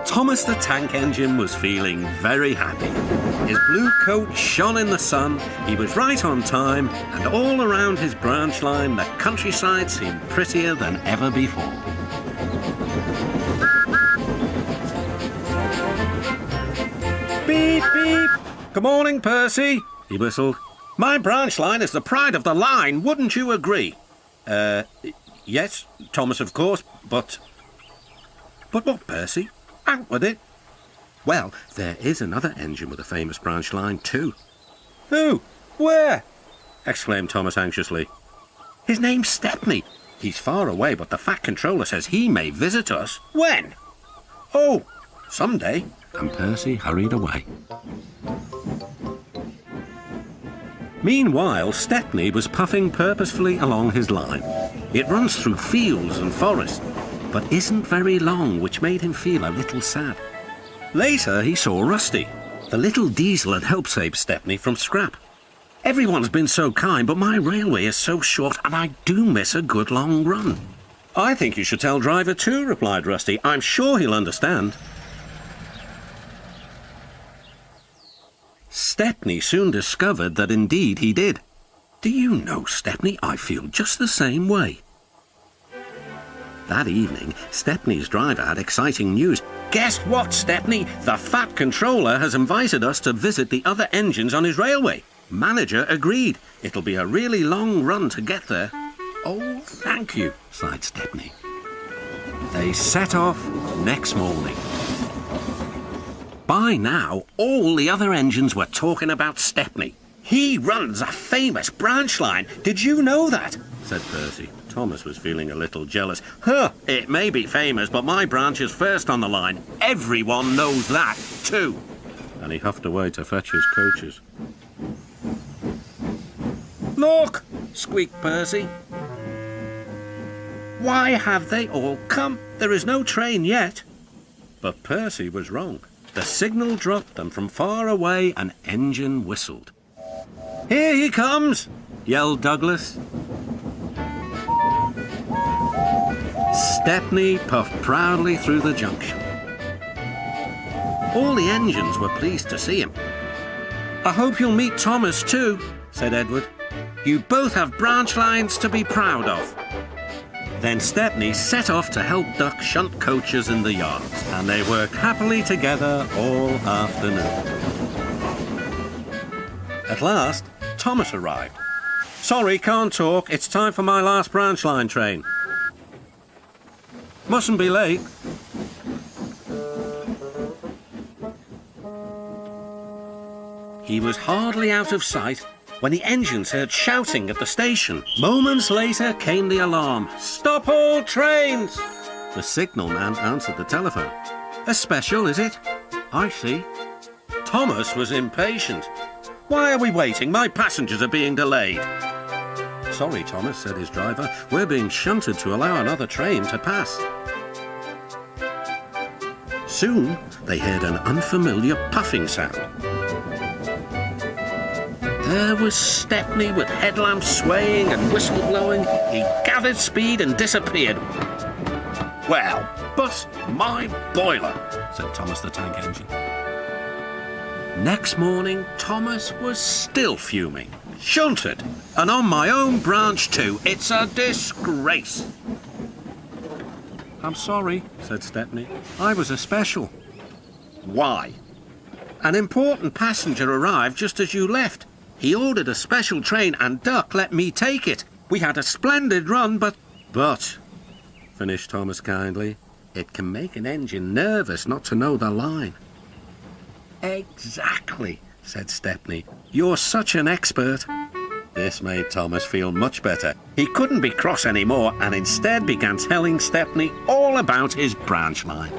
Thomas the Tank Engine was feeling very happy. His blue coat shone in the sun, he was right on time, and all around his branch line the countryside seemed prettier than ever before. Beep, beep. Good morning, Percy, he whistled. My branch line is the pride of the line, wouldn't you agree? Yes, Thomas, of course, but... But what, Percy? Out with it. Well, there is another engine with a famous branch line too. Who? Where? Exclaimed Thomas anxiously. His name's Stepney. He's far away, but the Fat Controller says he may visit us. When? Oh, someday. And Percy hurried away. Meanwhile, Stepney was puffing purposefully along his line. It runs through fields and forests, but isn't very long, which made him feel a little sad. Later, he saw Rusty. The little diesel had helped save Stepney from scrap. Everyone's been so kind, but my railway is so short, and I do miss a good long run. I think you should tell Driver too, replied Rusty. I'm sure he'll understand. Stepney soon discovered that indeed he did. Do you know, Stepney, I feel just the same way. That evening, Stepney's driver had exciting news. Guess what, Stepney? The Fat Controller has invited us to visit the other engines on his railway. Manager agreed. It'll be a really long run to get there. Oh, thank you, sighed Stepney. They set off next morning. By now, all the other engines were talking about Stepney. He runs a famous branch line. Did you know that? Said Percy. Thomas was feeling a little jealous. It may be famous, but my branch is first on the line. Everyone knows that, too. And he huffed away to fetch his coaches. Look, squeaked Percy. Why have they all come? There is no train yet. But Percy was wrong. The signal dropped, and from far away an engine whistled. Here he comes, yelled Douglas. Stepney puffed proudly through the junction. All the engines were pleased to see him. I hope you'll meet Thomas too, said Edward. You both have branch lines to be proud of. Then Stepney set off to help Duck shunt coaches in the yards, and they worked happily together all afternoon. At last, Thomas arrived. Sorry, can't talk. It's time for my last branch line train. Mustn't be late. He was hardly out of sight when the engines heard shouting at the station. Moments later came the alarm. Stop all trains! The signalman answered the telephone. A special, is it? I see. Thomas was impatient. Why are we waiting? My passengers are being delayed. Sorry, Thomas, said his driver. We're being shunted to allow another train to pass. Soon, they heard an unfamiliar puffing sound. There was Stepney with headlamps swaying and whistle blowing. He gathered speed and disappeared. Well, bust my boiler, said Thomas the Tank Engine. Next morning, Thomas was still fuming. Shunted, and on my own branch too. It's a disgrace. I'm sorry, said Stepney. I was a special. Why? An important passenger arrived just as you left. He ordered a special train and Duck let me take it. We had a splendid run, but, finished Thomas kindly, it can make an engine nervous not to know the line. Exactly, said Stepney. You're such an expert. This made Thomas feel much better. He couldn't be cross anymore and instead began telling Stepney all about his branch line.